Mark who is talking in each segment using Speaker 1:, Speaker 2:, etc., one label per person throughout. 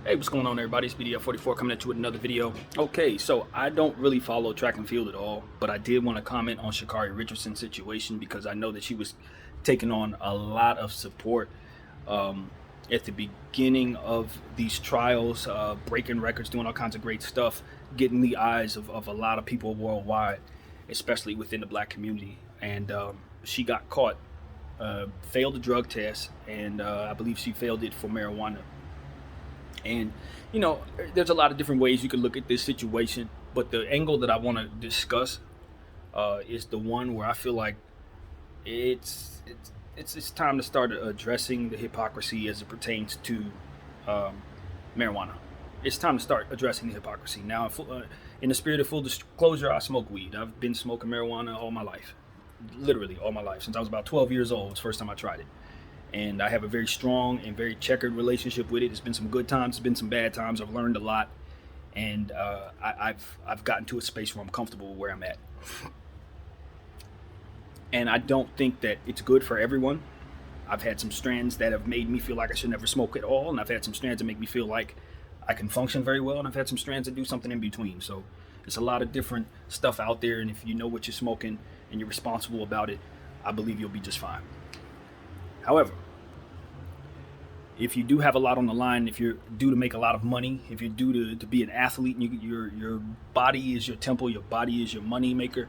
Speaker 1: Hey, what's going on, everybody? It's BDF44 coming at you with another video. Okay, so I don't really follow track and field at all, but I did want to comment on Sha'carri Richardson's situation because I know that she was taking on a lot of support at the beginning of these trials, breaking records, doing all kinds of great stuff, getting the eyes of a lot of people worldwide, especially within the black community. And she got caught, failed the drug test, and I believe she failed it for marijuana. And, you know, there's a lot of different ways you can look at this situation, but the angle that I want to discuss is the one where I feel like it's time to start addressing the hypocrisy as it pertains to marijuana. It's time to start addressing the hypocrisy. Now, in the spirit of full disclosure, I smoke weed. I've been smoking marijuana all my life, literally all my life. Since I was about 12 years old, was the first time I tried it. And I have a very strong and very checkered relationship with it. It's been some good times, it's been some bad times. I've learned a lot, and I've gotten to a space where I'm comfortable where I'm at. And I don't think that it's good for everyone. I've had some strands that have made me feel like I should never smoke at all, and I've had some strands that make me feel like I can function very well, and I've had some strands that do something in between. So it's a lot of different stuff out there, and if you know what you're smoking and you're responsible about it, I believe you'll be just fine. However, if you do have a lot on the line, if you're due to make a lot of money, if you're due to be an athlete, and your body is your temple, your body is your money maker,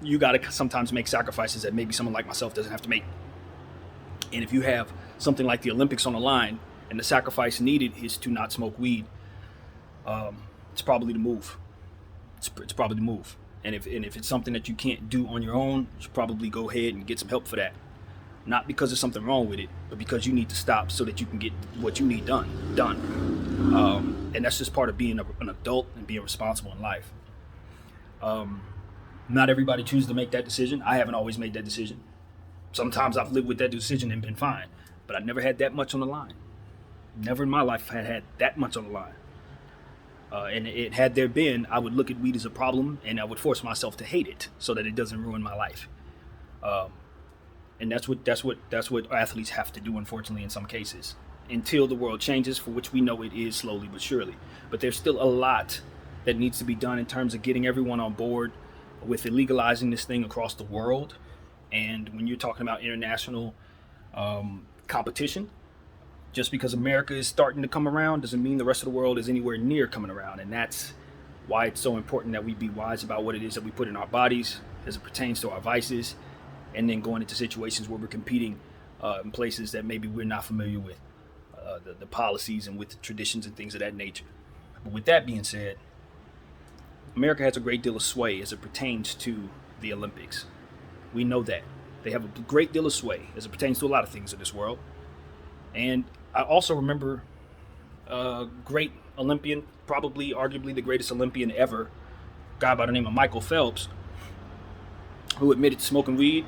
Speaker 1: you got to sometimes make sacrifices that maybe someone like myself doesn't have to make. And if you have something like the Olympics on the line and the sacrifice needed is to not smoke weed, it's probably the move. It's probably the move. And if it's something that you can't do on your own, you should probably go ahead and get some help for that. Not because there's something wrong with it, but because you need to stop so that you can get what you need done. And that's just part of being an adult and being responsible in life. Not everybody chooses to make that decision. I haven't always made that decision. Sometimes I've lived with that decision and been fine, but I never had that much on the line. Never in my life had that much on the line. And it had there been, I would look at weed as a problem, and I would force myself to hate it so that it doesn't ruin my life. And that's what athletes have to do, unfortunately, in some cases, until the world changes, for which we know it is slowly but surely. But there's still a lot that needs to be done in terms of getting everyone on board with legalizing this thing across the world. And when you're talking about international competition, just because America is starting to come around doesn't mean the rest of the world is anywhere near coming around. And that's why it's so important that we be wise about what it is that we put in our bodies as it pertains to our vices, and then going into situations where we're competing in places that maybe we're not familiar with, the policies and with the traditions and things of that nature. But with that being said, America has a great deal of sway as it pertains to the Olympics. We know that. They have a great deal of sway as it pertains to a lot of things in this world. And I also remember a great Olympian, probably arguably the greatest Olympian ever, a guy by the name of Michael Phelps, who admitted to smoking weed.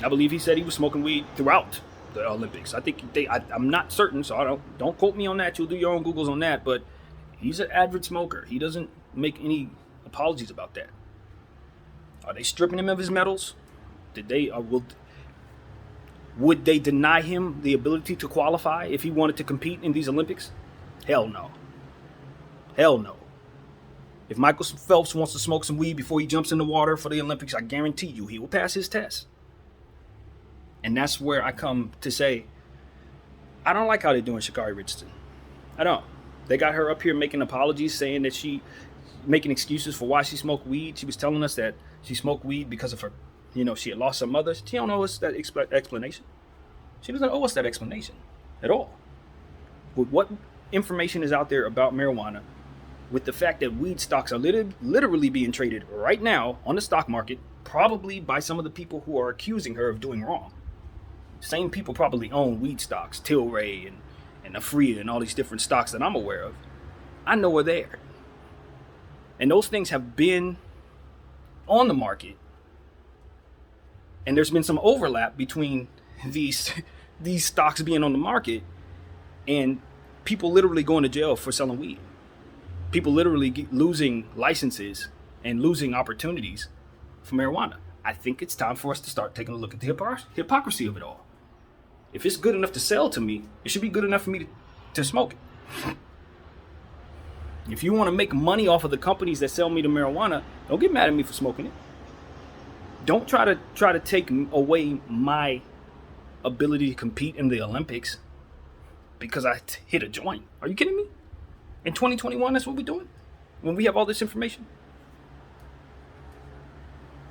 Speaker 1: I believe he said he was smoking weed throughout the Olympics. I think I'm not certain, so I don't quote me on that. You'll do your own Googles on that. But he's an avid smoker. He doesn't make any apologies about that. Are they stripping him of his medals? Would they deny him the ability to qualify if he wanted to compete in these Olympics? Hell no. Hell no. If Michael Phelps wants to smoke some weed before he jumps in the water for the Olympics, I guarantee you he will pass his test. And that's where I come to say, I don't like how they're doing Sha'carri Richardson. I don't. They got her up here making apologies, saying that she making excuses for why she smoked weed. She was telling us that she smoked weed because of her, she had lost her mother. She don't owe us that explanation. She doesn't owe us that explanation at all. But what information is out there about marijuana, with the fact that weed stocks are literally being traded right now on the stock market, probably by some of the people who are accusing her of doing wrong. Same people probably own weed stocks, Tilray and Afria and all these different stocks that I'm aware of. I know are there. And those things have been on the market. And there's been some overlap between these stocks being on the market and people literally going to jail for selling weed. People literally losing licenses and losing opportunities for marijuana. I think it's time for us to start taking a look at the hypocrisy of it all. If it's good enough to sell to me, it should be good enough for me to smoke it. If you want to make money off of the companies that sell me the marijuana, don't get mad at me for smoking it. Don't try to take away my ability to compete in the Olympics because I hit a joint. Are you kidding me? In 2021, that's what we're doing when we have all this information.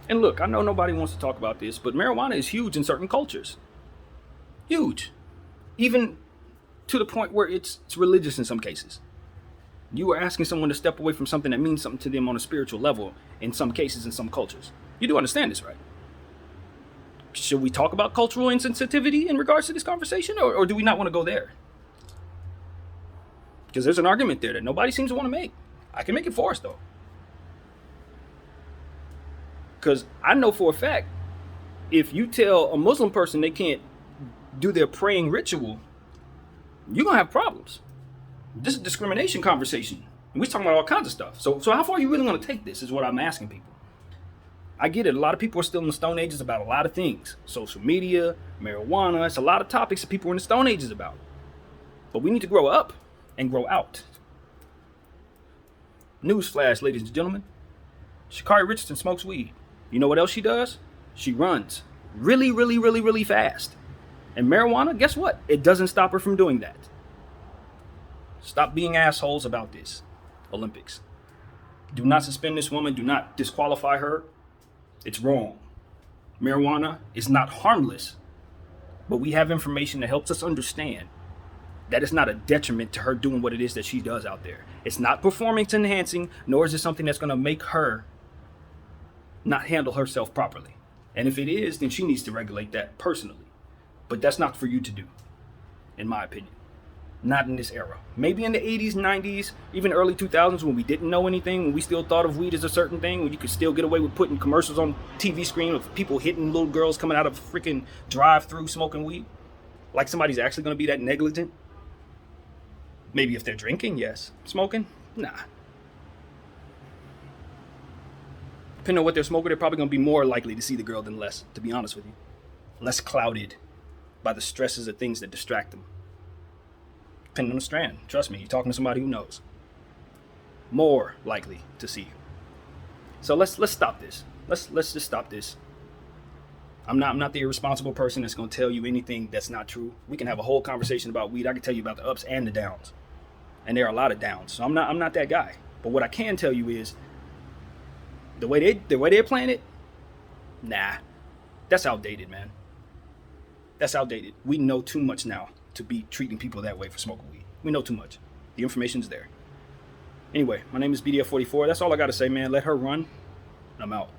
Speaker 1: And look, I know nobody wants to talk about this, but marijuana is huge in certain cultures. Huge. Even to the point where it's religious in some cases. You are asking someone to step away from something that means something to them on a spiritual level in some cases, in some cultures. You do understand this, right? Should we talk about cultural insensitivity in regards to this conversation, or do we not want to go there? Because there's an argument there that nobody seems to want to make. I can make it for us, though. Because I know for a fact, if you tell a Muslim person they can't do their praying ritual, you're going to have problems. This is a discrimination conversation. We're talking about all kinds of stuff. So how far are you really going to take this is what I'm asking people. I get it. A lot of people are still in the Stone Ages about a lot of things. Social media, marijuana. It's a lot of topics that people are in the Stone Ages about. But we need to grow up and grow out. Newsflash, ladies and gentlemen. Sha'carri Richardson smokes weed. You know what else she does? She runs really, really, really, really fast. And marijuana, guess what? It doesn't stop her from doing that. Stop being assholes about this. Olympics. Do not suspend this woman. Do not disqualify her. It's wrong. Marijuana is not harmless. But we have information that helps us understand that it's not a detriment to her doing what it is that she does out there. It's not performance enhancing, nor is it something that's going to make her not handle herself properly. And if it is, then she needs to regulate that personally. But that's not for you to do, in my opinion. Not in this era. Maybe in the 80s, 90s, even early 2000s when we didn't know anything, when we still thought of weed as a certain thing, when you could still get away with putting commercials on TV screen of people hitting little girls coming out of freaking drive-through smoking weed. Like somebody's actually going to be that negligent. Maybe if they're drinking, yes. Smoking? Nah. Depending on what they're smoking, they're probably going to be more likely to see the girl than less, to be honest with you. Less clouded by the stresses of things that distract them. Depending on the strand. Trust me, you're talking to somebody who knows. More likely to see you. So let's stop this. Let's just stop this. I'm not the irresponsible person that's going to tell you anything that's not true. We can have a whole conversation about weed. I can tell you about the ups and the downs. And there are a lot of downs. So I'm not that guy. But what I can tell you is the way they're playing it, nah. That's outdated, man. That's outdated. We know too much now to be treating people that way for smoking weed. We know too much. The information's there. Anyway, my name is BDF44. That's all I got to say, man. Let her run. I'm out.